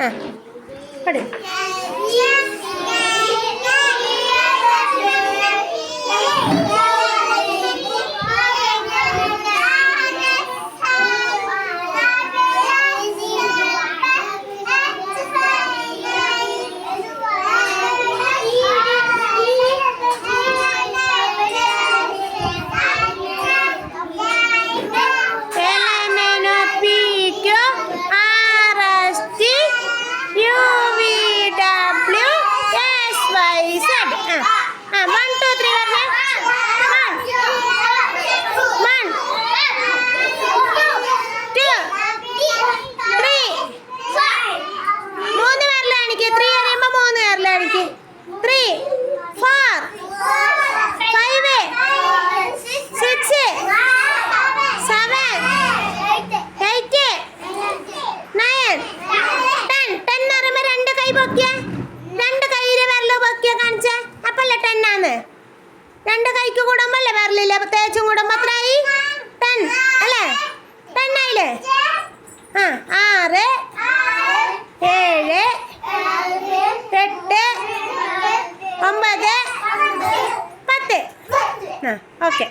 ആ പഠി. രണ്ട് കൈക്ക് കൂടുമ്പല്ലേ വരലില്ല, തേച്ചും കൂടുമ്പോ എത്രയായി? 10 അല്ലേ? 10 ആയില്ലേ? 6 7 8 9 10. ഓക്കെ.